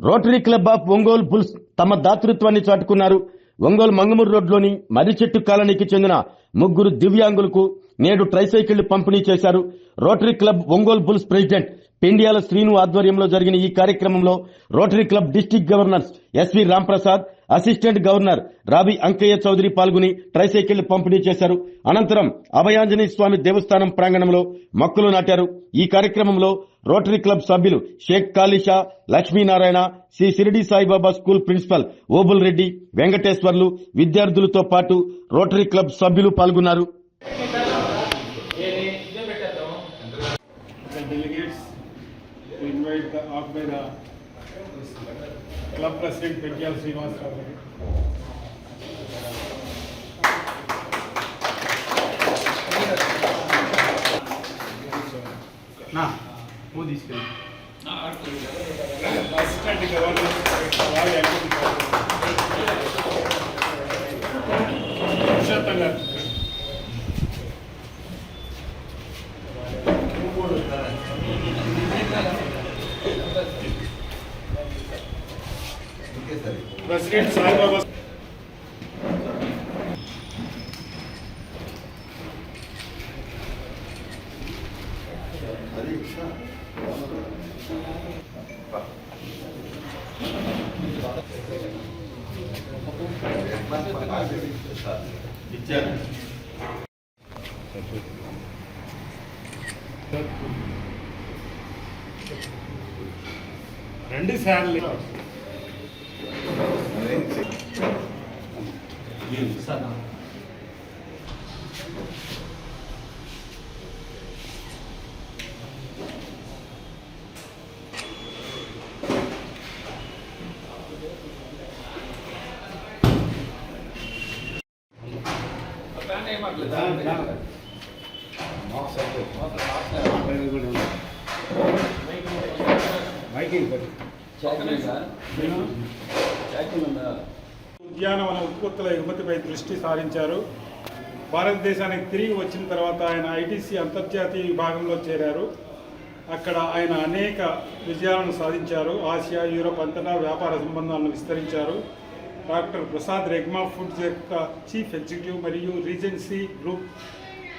Rotary club of Ongole bulls తమ దాతృత్వాన్ని చాటుకున్నారు. ఒంగోలు మంగమూరు రోడ్లోని మర్రిచెట్టు కాలనీకి చెందిన ముగ్గురు దివ్యాంగులకు నేడు ట్రైసైకిళ్లు పంపిణీ చేశారు. Rotary Club Ongole Bulls president Pendiyala Srinu ఆధ్వర్యంలో జరిగిన ఈ కార్యక్రమంలో Rotary Club district governor SV Ramprasad, assistant governor Ravi Ankaiah Chowdary పాల్గొని ట్రైసైకిళ్లు పంపిణీ చేశారు. అనంతరం అభయాంజనేయ స్వామి దేవస్థానం ప్రాంగణంలో మొక్కలు నాటారు. ఈ కార్యక్రమంలో రోటరీ క్లబ్ సభ్యులు షేక్ కాళీషా, లక్ష్మీనారాయణ, శ్రీ షిరిడి సాయిబాబా స్కూల్ ప్రిన్సిపల్ ఓబుల్ రెడ్డి, వెంకటేశ్వర్లు, విద్యార్థులతో పాటు రోటరీ క్లబ్ సభ్యులు పాల్గొన్నారు. We invite the off by the club president Pendial Srinivas Rao. Na, who this guy? Assistant governor Ravi Ankayyya. President Sai Baba. రెండు సార్లు ఉద్యానవన ఉత్పత్తుల ఎగుమతిపై దృష్టి సారించారు. భారతదేశానికి తిరిగి వచ్చిన తర్వాత ఆయన ఐటీసీ అంతర్జాతీయ విభాగంలో చేరారు. అక్కడ ఆయన అనేక విజయాలను సాధించారు. ఆసియా, యూరోప్ అంతటా వ్యాపార సంబంధాలను విస్తరించారు. డాక్టర్ ప్రసాద్ రెగ్మా ఫుడ్స్ యొక్క చీఫ్ ఎగ్జిక్యూటివ్ మరియు రీజెన్సీ గ్రూప్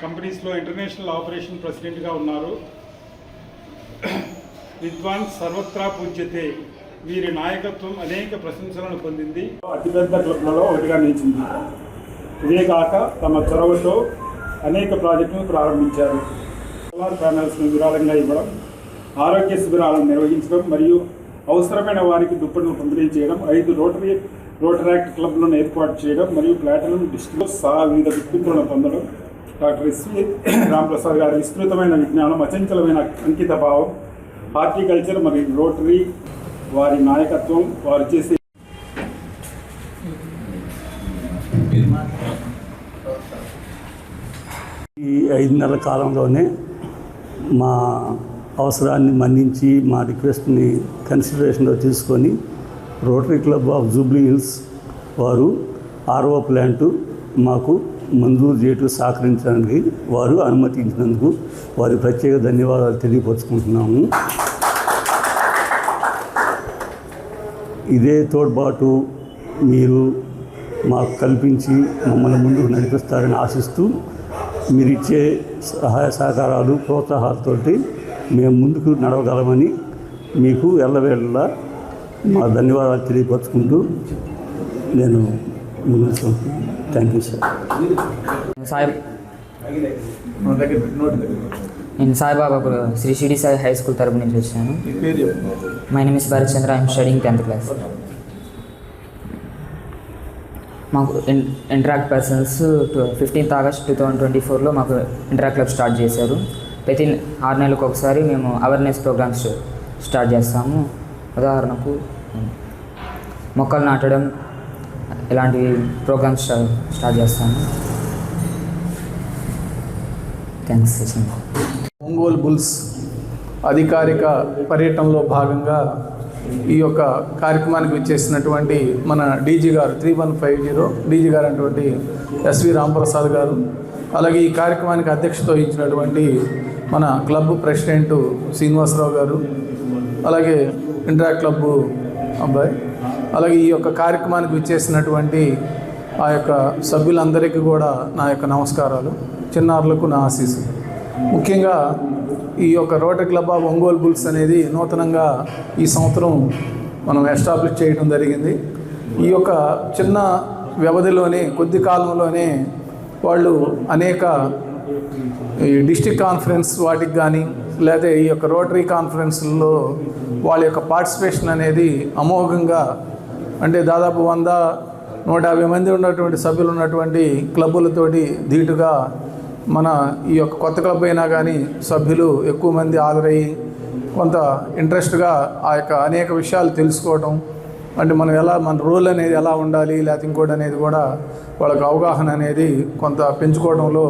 కంపెనీస్లో ఇంటర్నేషనల్ ఆపరేషన్ ప్రెసిడెంట్గా ఉన్నారు. విద్వాన్ సర్వత్రా పూజ్యతే. వీరి నాయకత్వం అనేక ప్రశంసలను పొందింది. అతిపెద్ద క్లబ్లలో ఒకటిగా నిలిచింది. ఇదే కాక తమ చొరవతో అనేక ప్రాజెక్టులను ప్రారంభించారు. సోలార్ ప్యానెల్స్ను విరాళంగా ఇవ్వడం, ఆరోగ్య శిబిరాలను నిర్వహించడం మరియు అవసరమైన వారికి దుప్పట్లు పంపిణీ చేయడం, 5 రోటరాక్ట్ క్లబ్లను ఏర్పాటు చేయడం మరియు ప్లాటినం డిస్ట్రిక్ట్ సహా వివిధ గుర్తింపులను పొందడం. డాక్టర్ ఎస్వి రాంప్రసాద్ గారి విస్తృతమైన విజ్ఞానం, అచంచలమైన అంకిత భావం, హార్టికల్చర్ మరియు రోటరీ వారి నాయకత్వం, వారు చేసే ఈ 5 నెలల కాలంలోనే మా అవసరాన్ని మన్నించి మా రిక్వెస్ట్ని కన్సిడరేషన్లో తీసుకొని rotary club of Jubilee hills వారు ఆర్ఓ ప్లాంటు మాకు మంజూరు చేయటం సహకరించడానికి వారు అనుమతించినందుకు వారి ప్రత్యేక ధన్యవాదాలు తెలియపరుచుకుంటున్నాము. ఇదే తోడ్పాటు మీరు మాకు కల్పించి మమ్మల్ని ముందుకు నడిపిస్తారని ఆశిస్తూ మీరిచ్చే సహాయ సహకారాలు, ప్రోత్సాహాలతోటి మేము ముందుకు నడవగలమని మీకు ఎల్లవేళలా మా ధన్యవాదాలు తెలియపరుచుకుంటూ నేను ముందుకు థ్యాంక్ యూ సార్. నేను సాయిబాబాపురం శ్రీ షిరిడి సాయి హై స్కూల్ తరపు నుంచి వచ్చాను. My name is Bharat Chandra. I'm studying 10th class. మాకు ఇంటరాక్ట్ పర్సన్స్ 15th ఆగస్ట్ 2024లో మాకు ఇంటరాక్ట్ క్లబ్ స్టార్ట్ చేశారు. ప్రతి 6 నెలలకు ఒకసారి మేము అవేర్నెస్ ప్రోగ్రామ్స్ స్టార్ట్ చేస్తాము. ఉదాహరణకు మొక్కలు నాటడం ఇలాంటి ప్రోగ్రామ్స్ స్టార్ట్ చేస్తాము. థ్యాంక్స్. ఒంగోలు బుల్స్ అధికారిక పర్యటనలో భాగంగా ఈ యొక్క కార్యక్రమానికి వచ్చేసినటువంటి మన డీజీ గారు 3150 డీజీ గారు అటువంటి ఎస్వి రాంప్రసాద్ గారు, అలాగే ఈ కార్యక్రమానికి అధ్యక్షత వహించినటువంటి మన క్లబ్ ప్రెసిడెంట్ శ్రీనివాసరావు గారు, అలాగే ఇంటరాక్ట్ క్లబ్ అబ్బాయి. అలాగే ఈ యొక్క కార్యక్రమానికి విచ్చేసినటువంటి ఆ యొక్క సభ్యులందరికీ కూడా నా యొక్క నమస్కారాలు, చిన్నారులకు నా ఆశీస్సులు. ముఖ్యంగా ఈ యొక్క rotary club of Ongole bulls అనేది నూతనంగా ఈ సంవత్సరం మనం ఎస్టాబ్లిష్ చేయడం జరిగింది. ఈ యొక్క చిన్న వ్యవధిలోనే, కొద్ది కాలంలోనే వాళ్ళు అనేక ఈ డిస్ట్రిక్ట్ కాన్ఫరెన్స్ వాటికి కానీ లేదా ఈ యొక్క రోటరీ కాన్ఫరెన్స్లో వాళ్ళ యొక్క పార్టిసిపేషన్ అనేది అమోఘంగా, అంటే దాదాపు 100-150 మంది ఉన్నటువంటి సభ్యులు ఉన్నటువంటి క్లబ్బులతోటి ధీటుగా మన ఈ యొక్క కొత్త క్లబ్ అయినా కానీ సభ్యులు ఎక్కువ మంది హాజరయ్యి కొంత ఇంట్రెస్ట్గా ఆ యొక్క అనేక విషయాలు తెలుసుకోవడం, అంటే మనం మన రోల్ అనేది ఎలా ఉండాలి లేకపోతే ఇంకోటి అనేది కూడా వాళ్ళకి అవగాహన అనేది కొంత పెంచుకోవడంలో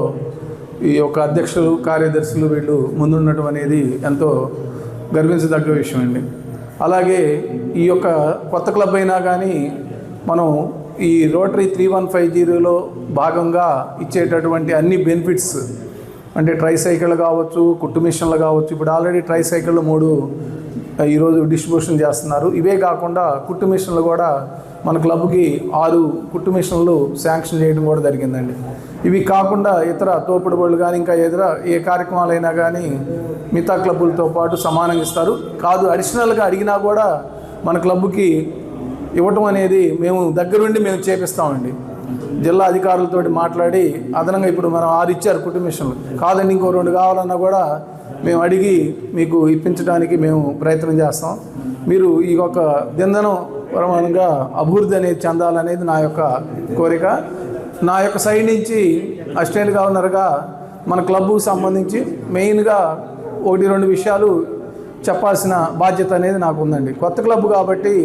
ఈ యొక్క అధ్యక్షులు, కార్యదర్శులు వీళ్ళు ముందుండటం అనేది ఎంతో గర్వించదగ్గ విషయం అండి. అలాగే ఈ యొక్క కొత్త క్లబ్ అయినా కానీ మనం ఈ రోటరీ 3150లో భాగంగా ఇచ్చేటటువంటి అన్ని బెనిఫిట్స్, అంటే ట్రైసైకిళ్ళు కావచ్చు, కుట్టు మిషన్లు కావచ్చు. ఇప్పుడు ఆల్రెడీ ట్రైసైకిళ్ళు 3 ఈరోజు డిస్ట్రిబ్యూషన్ చేస్తున్నారు. ఇవే కాకుండా కుట్టు మిషన్లు కూడా మన క్లబ్కి 6 కుట్టు మిషన్లు శాంక్షన్ చేయడం కూడా జరిగిందండి. ఇవి కాకుండా ఇతర తోపుడు బళ్ళు కానీ ఇంకా ఏ కార్యక్రమాలైనా కానీ మిగతా క్లబ్బులతో పాటు సమానంగా ఇస్తారు. కాదు అడిషనల్గా అడిగినా కూడా మన క్లబ్కి ఇవ్వటం అనేది మేము దగ్గరుండి మేము చేపిస్తామండి. జిల్లా అధికారులతో మాట్లాడి అదనంగా ఇప్పుడు మనం 6 ఇచ్చారు కుట్టు మిషన్లు, కాదండి ఇంకో 2 కావాలన్నా కూడా మేము అడిగి మీకు ఇప్పించడానికి మేము ప్రయత్నం చేస్తాం. మీరు ఈ యొక్క దిందనం పరమానంగా అభివృద్ధి అనేది చెందాలనేది నా యొక్క కోరిక. నా యొక్క సైడ్ నుంచి అసిస్టెంట్ గవర్నర్గా మన క్లబ్కు సంబంధించి మెయిన్గా 1-2 విషయాలు చెప్పాల్సిన బాధ్యత అనేది నాకు ఉందండి. కొత్త క్లబ్ కాబట్టి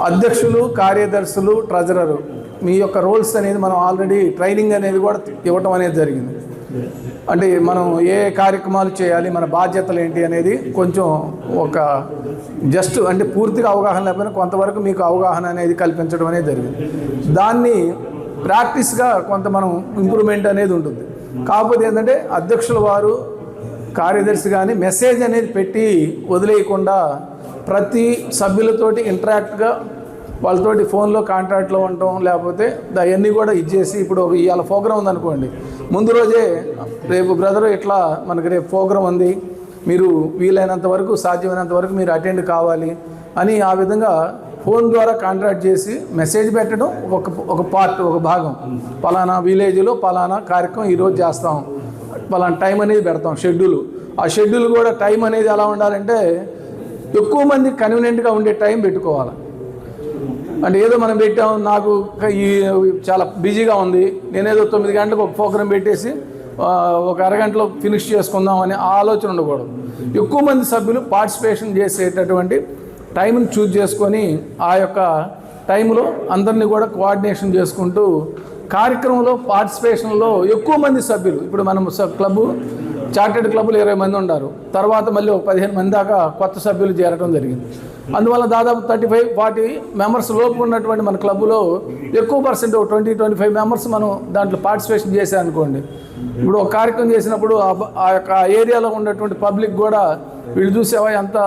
అధ్యక్షులు, కార్యదర్శులు, ట్రెజరరు మీ యొక్క రోల్స్ అనేది మనం ఆల్రెడీ ట్రైనింగ్ అనేది కూడా ఇవ్వటం అనేది జరిగింది. అంటే మనం ఏ కార్యక్రమాలు చేయాలి, మన బాధ్యతలు ఏంటి అనేది కొంచెం ఒక జస్ట్ అంటే పూర్తిగా అవగాహన లేకపోయినా కొంతవరకు మీకు అవగాహన అనేది కల్పించడం అనేది జరిగింది. దాన్ని ప్రాక్టీస్గా కొంత మనం ఇంప్రూవ్మెంట్ అనేది ఉంటుంది. కాకపోతే ఏంటంటే అధ్యక్షుల వారు, కార్యదర్శి కానీ మెసేజ్ అనేది పెట్టి వదిలేయకుండా ప్రతి సభ్యులతోటి ఇంటరాక్ట్గా వాళ్ళతోటి ఫోన్లో కాంటాక్ట్లో ఉండటం, లేకపోతే అవన్నీ కూడా ఇచ్చేసి ఇప్పుడు ఇవాళ ప్రోగ్రాం ఉందనుకోండి, ముందు రోజే రేపు బ్రదరు ఇట్లా మనకి రేపు ప్రోగ్రాం ఉంది, మీరు వీలైనంత వరకు సాధ్యమైనంత వరకు మీరు అటెండ్ కావాలి అని ఆ విధంగా ఫోన్ ద్వారా కాంటాక్ట్ చేసి మెసేజ్ పెట్టడం ఒక పార్ట్, ఒక భాగం. పలానా విలేజ్లో పలానా కార్యక్రమం ఈరోజు చేస్తాం, పలానా టైం అనేది పెడతాం షెడ్యూల్. ఆ షెడ్యూల్ కూడా టైం అనేది ఎలా ఉండాలంటే ఎక్కువ మంది కన్వీనియంట్గా ఉండే టైం పెట్టుకోవాలి. అంటే ఏదో మనం పెట్టాం, నాకు ఈ చాలా బిజీగా ఉంది, నేనేదో 9 గంటలకు ఒక ప్రోగ్రాం పెట్టేసి ఒక అరగంటలో ఫినిష్ చేసుకుందాం అనే ఆలోచన ఉండకూడదు. ఎక్కువ మంది సభ్యులు పార్టిసిపేషన్ చేసేటటువంటి టైంని చూజ్ చేసుకొని ఆ యొక్క టైంలో అందరినీ కూడా కోఆర్డినేషన్ చేసుకుంటూ కార్యక్రమంలో పార్టిసిపేషన్లో ఎక్కువ మంది సభ్యులు, ఇప్పుడు మనం క్లబ్ చార్టెడ్ క్లబ్లు 20 మంది ఉన్నారు, తర్వాత మళ్ళీ ఒక 15 మంది దాకా కొత్త సభ్యులు చేరడం జరిగింది. అందువల్ల దాదాపు 35-40 మెంబర్స్ లోపు ఉన్నటువంటి మన క్లబ్లో ఎక్కువ పర్సెంట్ 20-25 మెంబర్స్ మనం దాంట్లో పార్టిసిపేషన్ చేశారనుకోండి. ఇప్పుడు ఒక కార్యక్రమం చేసినప్పుడు ఆ యొక్క ఏరియాలో ఉన్నటువంటి పబ్లిక్ కూడా వీళ్ళు చూసేవా ఎంత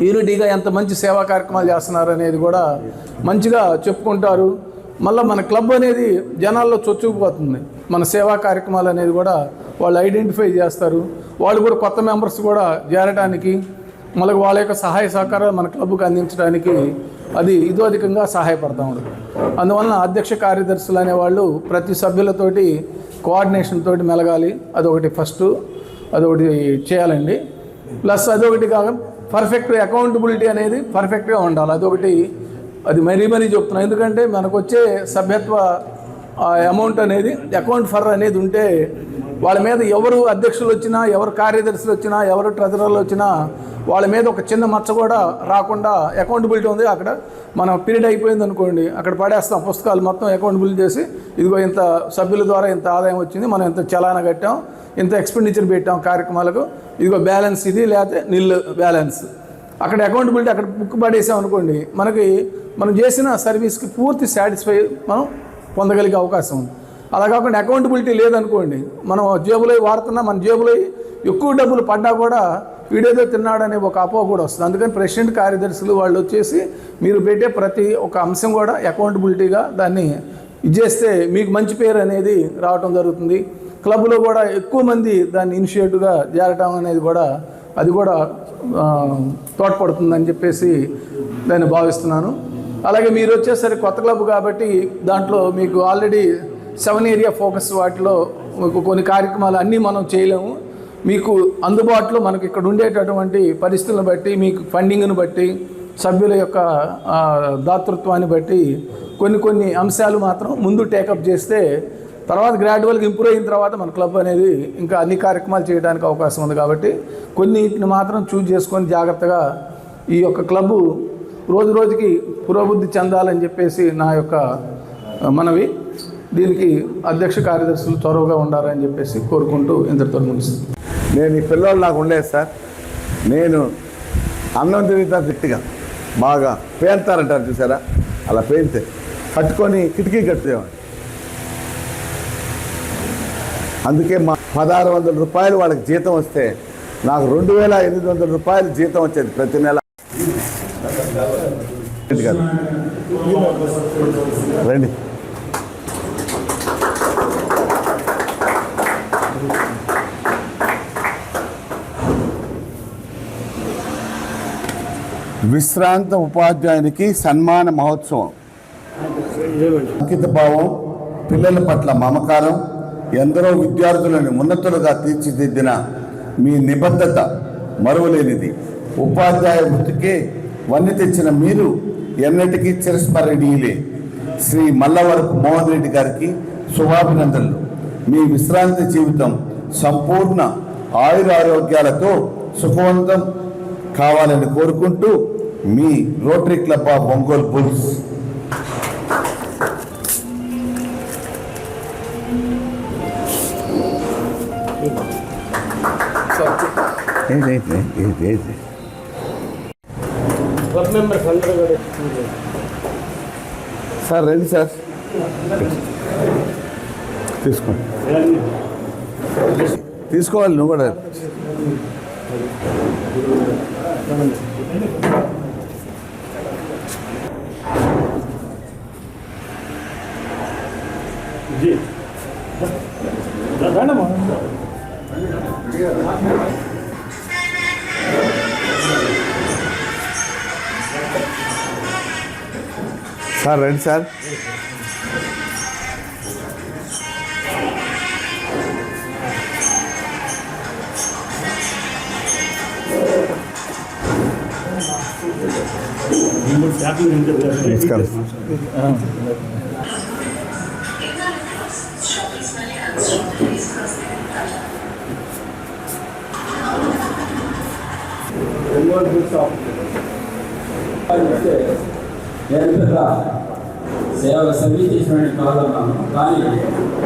యూనిటీగా ఎంత మంచి సేవా కార్యక్రమాలు చేస్తున్నారు అనేది కూడా మంచిగా చెప్పుకుంటారు. మళ్ళీ మన క్లబ్ అనేది జనాల్లో చొచ్చుకుపోతుంది. మన సేవా కార్యక్రమాలు అనేది కూడా వాళ్ళు ఐడెంటిఫై చేస్తారు. వాళ్ళు కూడా కొత్త మెంబర్స్ కూడా చేరడానికి, మళ్ళీ వాళ్ళ యొక్క సహాయ సహకారాలు మన క్లబ్కు అందించడానికి అది ఇదోధికంగా సహాయపడతా ఉంటుంది. అందువలన అధ్యక్ష కార్యదర్శులు అనేవాళ్ళు ప్రతి సభ్యులతోటి కోఆర్డినేషన్ తోటి మెలగాలి. అదొకటి ఫస్ట్, అదొకటి చేయాలండి. ప్లస్ అదొకటి కాక పర్ఫెక్ట్ అకౌంటబిలిటీ అనేది పర్ఫెక్ట్గా ఉండాలి. అదొకటి, అది మరీ చెప్తున్నాను. ఎందుకంటే మనకు వచ్చే సభ్యత్వ అమౌంట్ అనేది అకౌంట్ ఫర్ అనేది ఉంటే వాళ్ళ మీద ఎవరు అధ్యక్షులు వచ్చినా, ఎవరు కార్యదర్శులు వచ్చినా, ఎవరు ట్రెజరర్లు వచ్చినా వాళ్ళ మీద ఒక చిన్న మచ్చ కూడా రాకుండా అకౌంటబిలిటీ ఉంది. అక్కడ మనం పీరియడ్ అయిపోయింది అనుకోండి, అక్కడ పడేస్తాం పుస్తకాలు మొత్తం అకౌంటబిలిటీ చేసి, ఇదిగో ఇంత సభ్యుల ద్వారా ఇంత ఆదాయం వచ్చింది, మనం ఇంత చలానా కట్టాం, ఇంత ఎక్స్పెండిచర్ పెట్టాం కార్యక్రమాలకు, ఇదిగో బ్యాలెన్స్ ఇది, లేకపోతే నిల్ బ్యాలెన్స్. అక్కడ అకౌంటబిలిటీ అక్కడ బుక్ పడేసాం అనుకోండి, మనకి మనం చేసిన సర్వీస్కి పూర్తి సాటిస్ఫై మనం పొందగలిగే అవకాశం ఉంది. అలా కాకుండా అకౌంటబిలిటీ లేదనుకోండి, మనం జేబులో వాడుతున్నా, మన జేబులో ఎక్కువ డబ్బులు పడ్డా కూడా వీడేదో తిన్నాడనే ఒక అపోహ కూడా వస్తుంది. అందుకని ప్రెసిడెంట్ కార్యదర్శులు వాళ్ళు వచ్చేసి మీరు పెట్టే ప్రతి ఒక్క అంశం కూడా అకౌంటబిలిటీగా దాన్ని ఇచ్చేస్తే మీకు మంచి పేరు అనేది రావటం జరుగుతుంది. క్లబ్లో కూడా ఎక్కువ మంది దాన్ని ఇనిషియేటివ్గా చేరటం అనేది కూడా అది కూడా తోడ్పడుతుందని చెప్పేసి నేను భావిస్తున్నాను. అలాగే మీరు వచ్చేసరికి కొత్త క్లబ్ కాబట్టి దాంట్లో మీకు ఆల్రెడీ 7 ఏరియా ఫోకస్ వాటిలో కొన్ని కార్యక్రమాలు అన్నీ మనం చేయలేము. మీకు అందుబాటులో మనకి ఇక్కడ ఉండేటటువంటి పరిస్థితులను బట్టి, మీకు ఫండింగ్ను బట్టి, సభ్యుల యొక్క దాతృత్వాన్ని బట్టి కొన్ని అంశాలు మాత్రం ముందు టేకప్ చేస్తే తర్వాత గ్రాడ్యువల్గా ఇంప్రూవ్ అయిన తర్వాత మన క్లబ్ అనేది ఇంకా అన్ని కార్యక్రమాలు చేయడానికి అవకాశం ఉంది. కాబట్టి కొన్నిటిని మాత్రం చూజ్ చేసుకొని జాగ్రత్తగా ఈ యొక్క క్లబ్బు రోజు రోజుకి పురోభివృద్ధి చెందాలని చెప్పేసి నా యొక్క మనవి. దీనికి అధ్యక్ష కార్యదర్శులు చొరవగా ఉండాలని చెప్పేసి కోరుకుంటూ ఇంతటితో ముగిస్తుంది. నేను ఈ పిల్లలు నాకు ఉండేది సార్. నేను అన్నం తిరుగుతా గట్టిగా బాగా పేంతారంటారు చూసారా, అలా పేంతే కట్టుకొని కిటికీ కట్టేవాడు. అందుకే మా 1600 రూపాయలు వాళ్ళకి జీతం వస్తే నాకు 2800 రూపాయలు జీతం వచ్చేది ప్రతి నెల. రండి. విశ్రాంత ఉపాధ్యాయునికి సన్మాన మహోత్సవం. అంకిత భావం, పిల్లల పట్ల మమకారం, ఎందరో విద్యార్థులను ఉన్నతులుగా తీర్చిదిద్దిన మీ నిబద్ధత మరువలేనిది. ఉపాధ్యాయ వృత్తికే వన్నె తెచ్చిన మీరు ఎన్నటికీ చిరస్మరణీయులే. శ్రీ మల్లవరపు మోహన్ రెడ్డి గారికి శుభాభినందనలు. మీ విశ్రాంతి జీవితం సంపూర్ణ ఆయురారోగ్యాలతో సుఖవంతం కావాలని కోరుకుంటూ మీ Rotary club of Ongole bulls. Sir రండి సార్, తీసుకోండి. తీసుకోవాలి నువ్వు కూడా. సార్ రండి సార్. నమస్కారం. సేవ సంగీతం కాదన్నాను, కానీ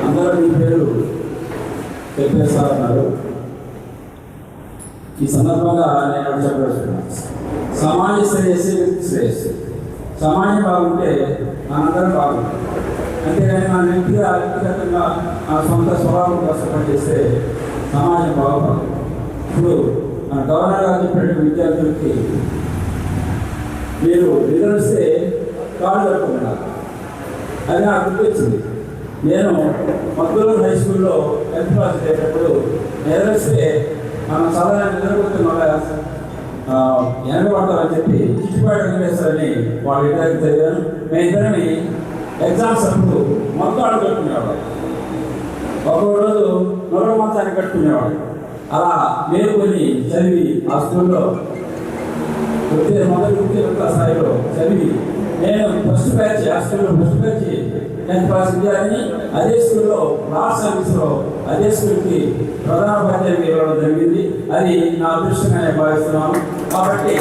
అందరూ మీ పేరు చెప్పేస్తారన్నారు. ఈ సందర్భంగా నేను చెప్పాల్సిన సమాజ శ్రేయస్సు, వ్యక్తి శ్రేయస్సు. సమాజం బాగుంటే మనందరం బాగుంటాం. అంతేగాని మన వ్యక్తిగతంగా మన సొంత స్వభావం కోసం పనిచేస్తే సమాజం బాగుపడదు. ఇప్పుడు మన గవర్నర్ గారు చెప్పినట్టు విద్యార్థులకి మీరు నిద్రిస్తే కాళ్ళు కట్టుకుంటారు. అది నాకు గుర్తొచ్చింది. నేను మద్దూరు హై స్కూల్లో 10th క్లాస్ చేసేటప్పుడు నిద్రిస్తే మనం సాధారణ నిద్రపోతున్న వెనకబడతామని చెప్పి చిట్టుపాటి వెంకటేశ్వరని వాళ్ళ ఇద్దరికి చదివాను. మేమిద్దరిని ఎగ్జామ్స్ అప్పుడు మొత్తం ఆడు కట్టుకునేవాడు. ఒక్కో రోజు నొరవ మొత్తాన్ని కట్టుకునేవాడు. అలా మేలుకొని చదివి ఆ స్కూల్లో మొదటి స్థాయిలో చదివి నేను ఫస్ట్ బ్యాచ్, ఆ స్కూల్లో ఫస్ట్ బ్యాచ్ 10th క్లాస్ విద్యార్థిని. అదే స్కూల్లో లాస్ట్ సర్వీస్లో అదే స్కూల్కి ప్రధాన ఉపాధ్యాయుడిగా ఇవ్వడం జరిగింది. అది నా అదృష్టంగా నేను భావిస్తున్నాను. కాబట్టి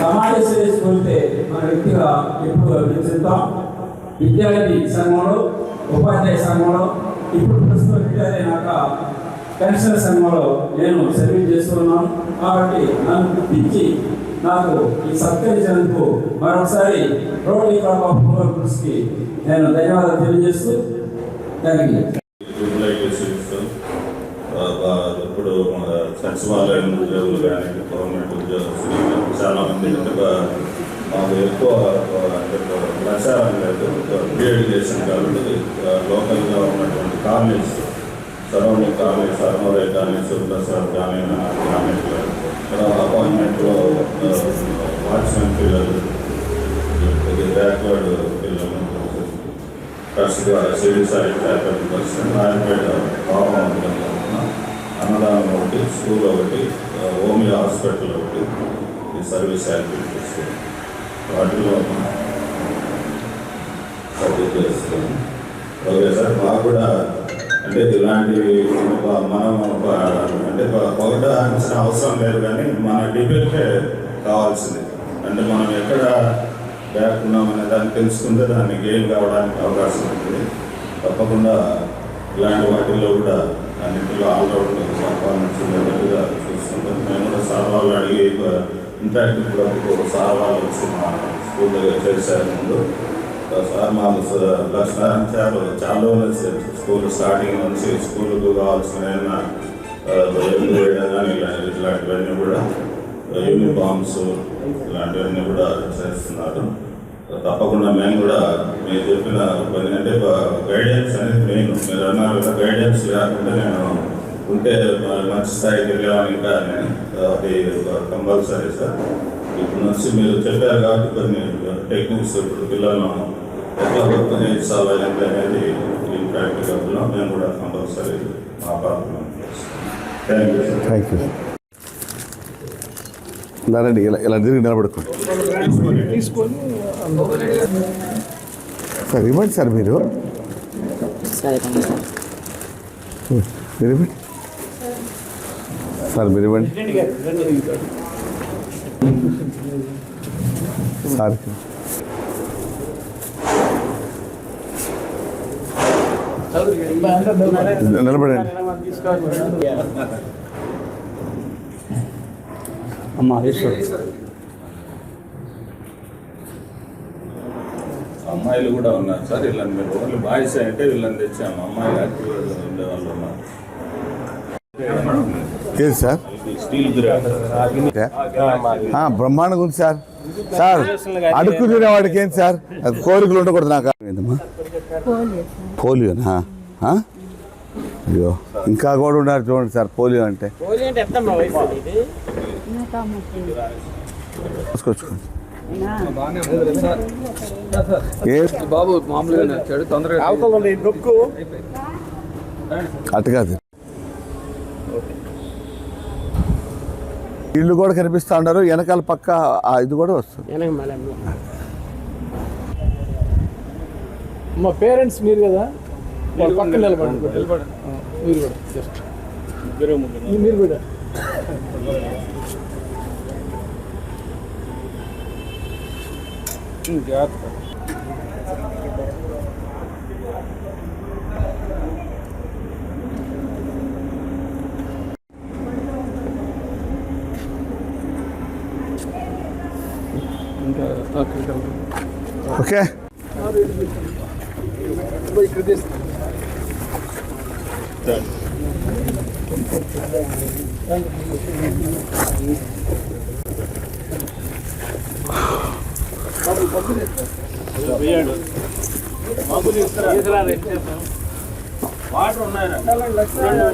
సమాజ సేవ కోరితే మన వ్యక్తిగా ఎప్పుడు అభినందిస్తాం. విద్యార్థి సంఘంలో, ఉపాధ్యాయ సంఘంలో, ఇప్పుడు ప్రస్తుతం విద్యార్థినాక పెన్షన్ సంఘంలో నేను సర్వీస్ చేస్తున్నాను. కాబట్టి నన్ను గుర్తించి నాకు ఈ సత్కరించినందుకు మరొకసారి రోటరీ క్లబ్ ఆఫ్ ఒంగోలు బుల్స్కి నేను ధన్యవాదాలు తెలియజేస్తూ థ్యాంక్ యూ. ఇప్పుడు మన సచివాలయం ఉద్యోగులు కానీ గవర్నమెంట్ ఉద్యోగస్తులు చాలామంది అంటే మాకు ఎక్కువ అంటే ప్రచారం లేదు, బీఎడ్ చేసిన కాబట్టి లోకల్గా ఉన్నటువంటి కాలనీస్, సరౌండింగ్ కాలనీస్, అర్మోదయ కాలనీస్, ప్రసాద్ కాలనీలో అపాయింట్మెంట్లో వాచ్మెన్ పిల్లలు, బ్యాక్వర్డ్ పిల్లలు, ట్రస్ట్ ద్వారా civil side faculty person, Narayanpet పాపం అన్నదానం ఒకటి, స్కూల్ ఒకటి, హోమియో హాస్పిటల్ ఒకటి, ఈ సర్వీస్ యాక్టివిటీస్ వాటిలో సబ్జెక్ట్ చేస్తున్నాం. ఓకే సార్, మాకు కూడా అంటే ఇలాంటివి మనం అంటే పొగడాల్సిన అవసరం లేదు, కానీ మన డిబేటే కావాల్సింది. అంటే మనం ఎక్కడ బ్యాక్ ఉన్నామనే దాన్ని తెలుసుకుంటే దాన్ని గెయిన్ కావడానికి అవకాశం ఉంటుంది. తప్పకుండా ఇలాంటి వాటిల్లో కూడా అన్నింటిలో ఆల్రౌండ్ సంపాదించేటట్టుగా చూస్తుంటాం. మేము కూడా సార్ వాళ్ళు అడిగి ఇంటరాక్టివ్ కూడా సార్ వాళ్ళు వచ్చి మా స్కూల్ దగ్గర చేశారు. ముందు సార్ మాకు లక్షణాలు చాలా స్కూల్ స్టార్టింగ్ నుంచి స్కూల్కు కావాల్సిన వేయడం కానీ ఇలాంటివన్నీ కూడా యూనిఫామ్స్ ఇలాంటివన్నీ కూడా చేస్తున్నారు. తప్పకుండా మేము కూడా మీరు చెప్పిన కొన్ని అంటే గైడెన్స్ అనేది మెయిన్. మీరు అన్నారు కదా, గైడెన్స్ లేకుండా నేను ఉంటే మంచి స్థాయికి వెళ్ళామని ఇంకా అది కంపల్సరీ సార్. ఇప్పుడు నుంచి మీరు చెప్పారు కాబట్టి కొన్ని టెక్నిక్స్ ఇప్పుడు పిల్లలను ఎట్లా వర్క్ చేయించాలి అనేది ఈ ప్రాక్టికల్లో మేము కూడా కంపల్సరీ మా పాత్ర. Thank you sir. Thank you. రండి, ఇలా తిరిగి నిలబడుకోండి సార్. ఇవ్వండి సార్, మీరు ఇవ్వండి సార్, మీరు ఇవ్వండి సార్. నిలబడండి. అమ్మా అమ్మాయిలు కూడా ఉన్నారు సార్. వీళ్ళని మీరు ఓన్లీ బాయ్స్ అంటే వీళ్ళని తెచ్చాము. అమ్మాయిలు యాక్టివ్ ఉండే వాళ్ళు ఉన్నారు. ఏది సార్? స్టీల్ బ్రహ్మాండంగా ఉంది సార్. సార్ అడుగు తినేవాడికి ఏంటి సార్, అది కోరికలు ఉండకూడదు నాకు. ఏంటమ్మా, పోలియోనా? అయ్యో, ఇంకా కూడా ఉన్నారు చూడండి సార్. పోలియో అంటే తీసుకొచ్చుకోండి. బాబు మామూలుగా నచ్చాడు, తొందరగా అటు కాదు, ఇల్లు కూడా కనిపిస్తూ ఉన్నారు. వెనకాల పక్క ఇది కూడా వస్తుంది. మా పేరెంట్స్ మీరు కదా, వాళ్ళ పక్కన నిలబడండి. మీరు కూడా జస్ట్ మీరు కూడా ఓకే.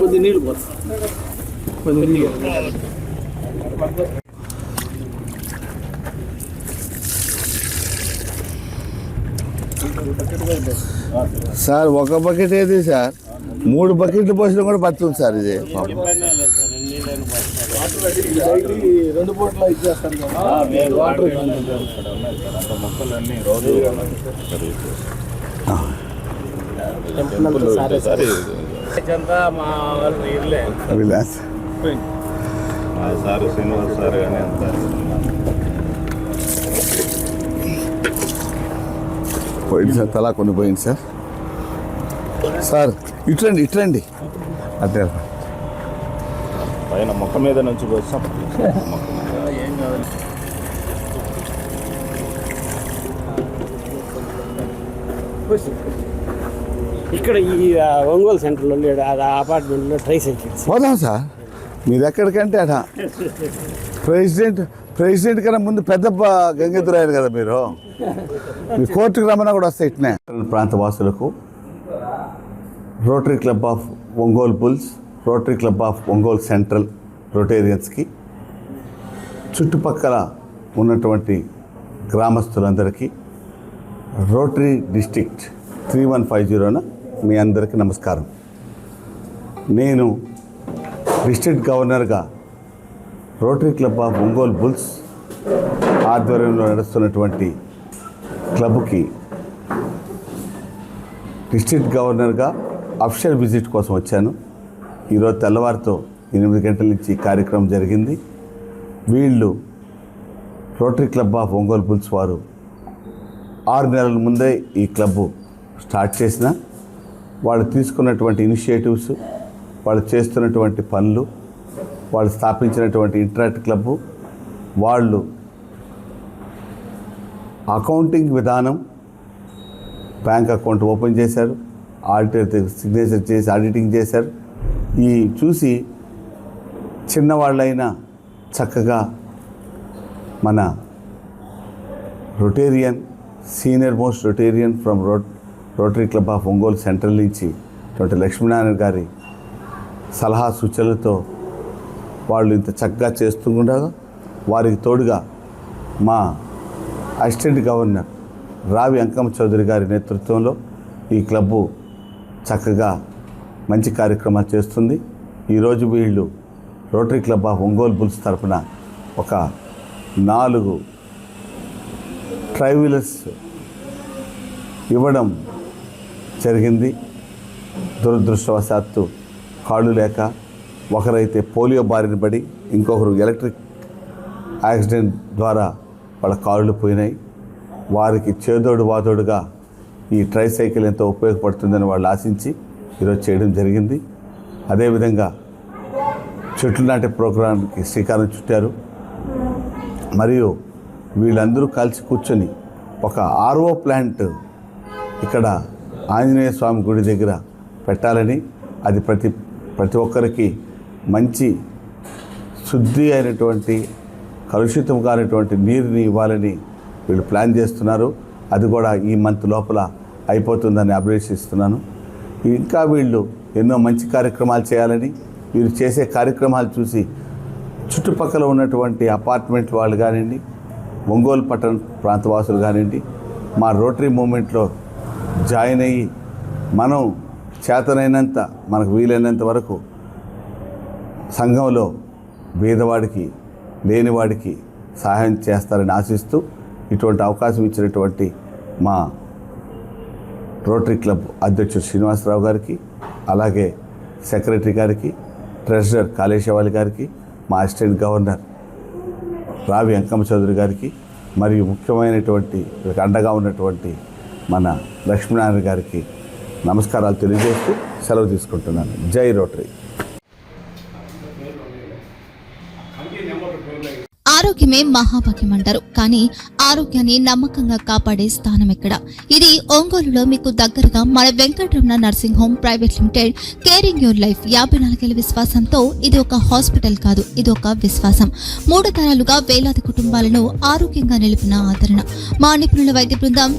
కొద్ది నీళ్ళు పోతా. సార్ ఒక బకెట్ ఏది సార్? 3 బకెట్లు పోసినా కూడా పడుతుంది సార్. ఇది 2 పూట్ల ఇచ్చేస్తాను కదా వాటర్. మొక్కలన్నీ రోజు సార్ శ్రీనివాస్ సార్ కానీ అంత పోయింది సార్. తలా కొన్ని పోయింది సార్. సార్ ఇట్లండి, ఇట్లండి. అదే పైన మొక్క మీద నుంచి పోస్తాం. ఏం కావాలి ఇక్కడ ఈ ఒంగోలు సెంటర్లో లేడు, అది అపార్ట్మెంట్లో ట్రై సైకిల్స్ పోదాం సార్. మీరు ఎక్కడికంటే అట ప్రెసిడెంట్ కన్నా ముందు పెద్ద గంగెద్దురాయరు కదా మీరు. మీ కోర్టుకు రమ్మన్నా కూడా వస్తాయి ఇట్నే. ప్రాంత వాసులకు Rotary club of Ongole bulls, Rotary club of Ongole central రోటేరియన్స్కి, చుట్టుపక్కల ఉన్నటువంటి గ్రామస్తులందరికీ రోటరీ డిస్ట్రిక్ట్ 3150న మీ అందరికీ నమస్కారం. నేను డిస్ట్రిక్ట్ గవర్నర్గా rotary club of Ongole bulls ఆధ్వర్యంలో నడుస్తున్నటువంటి క్లబ్కి డిస్ట్రిక్ట్ గవర్నర్గా అఫిషియల్ విజిట్ కోసం వచ్చాను. ఈరోజు తెల్లవారితో 8 గంటల నుంచి కార్యక్రమం జరిగింది. వీళ్ళు rotary club of Ongole bulls వారు 6 నెలల ముందే ఈ క్లబ్ స్టార్ట్ చేసిన, వాళ్ళు తీసుకున్నటువంటి ఇనిషియేటివ్స్, వాళ్ళు చేస్తున్నటువంటి పనులు, వాళ్ళు స్థాపించినటువంటి ఇంటరాక్ట్ క్లబ్, వాళ్ళు అకౌంటింగ్ విధానం, బ్యాంక్ అకౌంట్ ఓపెన్ చేశారు, ఆడిటర్ సిగ్నేచర్ చేసి ఆడిటింగ్ చేశారు. ఈ చూసి చిన్నవాళ్ళైనా చక్కగా మన Rotarian, senior most Rotarian from rotary club of Ongole central నుంచి లక్ష్మీనారాయణ గారి సలహా సూచనలతో వాళ్ళు ఇంత చక్కగా చేస్తుండగా, వారికి తోడుగా మా అసిస్టెంట్ గవర్నర్ రావి అంకమ్మ చౌదరి గారి నేతృత్వంలో ఈ క్లబ్బు చక్కగా మంచి కార్యక్రమాలు చేస్తుంది. ఈరోజు వీళ్ళు rotary club of Ongole bulls తరఫున ఒక 4 ట్రైవీలర్స్ ఇవ్వడం జరిగింది. దురదృష్టవశాత్తు కాళ్ళు లేక ఒకరైతే పోలియో బారిన పడి, ఇంకొకరు ఎలక్ట్రిక్ యాక్సిడెంట్ ద్వారా వాళ్ళ కాళ్ళు పోయినాయి. వారికి చేదోడు వాదోడుగా ఈ ట్రైసైకిల్ ఎంతో ఉపయోగపడుతుందని వాళ్ళు ఆశించి ఈరోజు చేయడం జరిగింది. అదేవిధంగా చెట్లు నాటే ప్రోగ్రాంకి శ్రీకారం చుట్టారు. మరియు వీళ్ళందరూ కలిసి కూర్చొని ఒక ఆర్ఓ ప్లాంట్ ఇక్కడ ఆంజనేయ స్వామి గుడి దగ్గర పెట్టాలని, అది ప్రతి ఒక్కరికి మంచి శుద్ధి అయినటువంటి కలుషితం కానటువంటి నీరుని ఇవ్వాలని వీళ్ళు ప్లాన్ చేస్తున్నారు. అది కూడా ఈ మంత్ లోపల అయిపోతుందని అభిలషిస్తున్నాను. ఇంకా వీళ్ళు ఎన్నో మంచి కార్యక్రమాలు చేయాలని, వీరు చేసే కార్యక్రమాలు చూసి చుట్టుపక్కల ఉన్నటువంటి అపార్ట్మెంట్ వాళ్ళు కానివ్వండి, ఒంగోలు పట్టణ ప్రాంతవాసులు కానివ్వండి, మా రోటరీ మూమెంట్లో జాయిన్ అయ్యి మనం చేతనైనంత, మనకు వీలైనంత వరకు సంఘంలో పేదవాడికి, లేనివాడికి సహాయం చేస్తారని ఆశిస్తూ ఇటువంటి అవకాశం ఇచ్చినటువంటి మా రోటరీ క్లబ్ అధ్యక్షుడు శ్రీనివాసరావు గారికి, అలాగే సెక్రటరీ గారికి, ట్రెజరర్ కాళేశవాలి గారికి, మా అసిస్టెంట్ గవర్నర్ రావి అంకమ్మ చౌదరి గారికి, మరియు ముఖ్యమైనటువంటి అండగా ఉన్నటువంటి మన లక్ష్మీనారాయణ గారికి నమస్కారాలు తెలియజేస్తూ సెలవు తీసుకుంటున్నాను. జై రోటరీ. ఆరోగ్యమే మహాభాగ్యం అంటారు, కానీ ఆరోగ్యాన్ని నమ్మకంగా కాపాడే స్థానం ఎక్కడ? ఇది ఒంగోలులో మీకు దగ్గరగా మన Venkataramana nursing home private limited, caring your life 54 ఏళ్ల విశ్వాసంతో ఇది ఒక హాస్పిటల్ కాదు, ఇది ఒక విశ్వాసం. 3 తరాలుగా వేలాది కుటుంబాలను ఆరోగ్యంగా నిలిపిన ఆదరణ. మా నిపుణుల వైద్య బృందం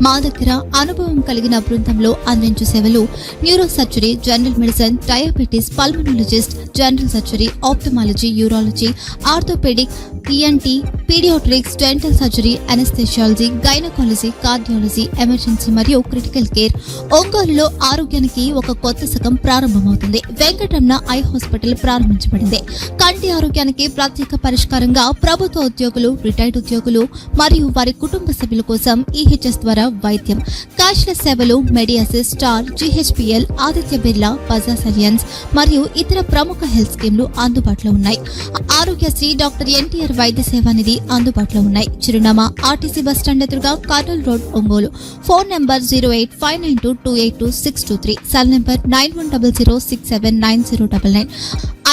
మా దగ్గర అనుభవం కలిగిన బృందంలో అందించే సేవలు neuro surgery, general medicine, diabetes, pulmonologist, general surgery, ophthalmology, urology, orthopaedic, ENT, paediatrics, dental surgery, anaesthesiology, gynaecology, cardiology, emergency మరియు క్రిటికల్ కేర్. ఒంగోలులో ఆరోగ్యానికి ఒక కొత్త శకం ప్రారంభమవుతుంది. వెంకటరమణ ఐ హాస్పిటల్ ప్రారంభించబడింది. కంటి ఆరోగ్యానికి ప్రత్యేక పరిష్కారంగా ప్రభుత్వ ఉద్యోగులు, రిటైర్డ్ ఉద్యోగులు మరియు వారి కుటుంబ సభ్యుల కోసం EHS ద్వారా వైద్యం, క్యాష్లెస్ సేవలు, Medi Assist, star, GHPL, Aditya Birla, Bajaj Allianz మరియు ఇతర ప్రముఖ హెల్త్ స్కీమ్లు అందుబాటులో ఉన్నాయి. ఆరోగ్యశ్రీ, డాక్టర్ NTR వైద్య సేవా నిధి అందుబాటులో ఉన్నాయి. చిరునామా RTC బస్ స్టాండ్ ఎదురుగా, Kurnool road, Ongole. Phone number 08592282623, cell number 9100679099.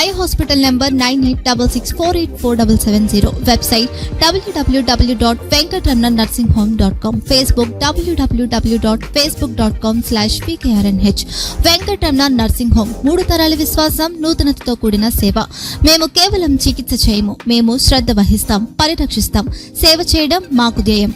Eye hospital number 9866484770. Website www.venkatramnanursing.com. Facebook www.facebook.com/vkrnh. Venkataramana nursing home, 3 తరాల విశ్వాసం, నూతనతతో కూడిన సేవ. మేము కేవలం చికిత్స చేయము, మేము శ్రద్ధ వహిస్తాం, పరిరక్షిస్తాం. సేవ చేయడం మాకు ధ్యేయం.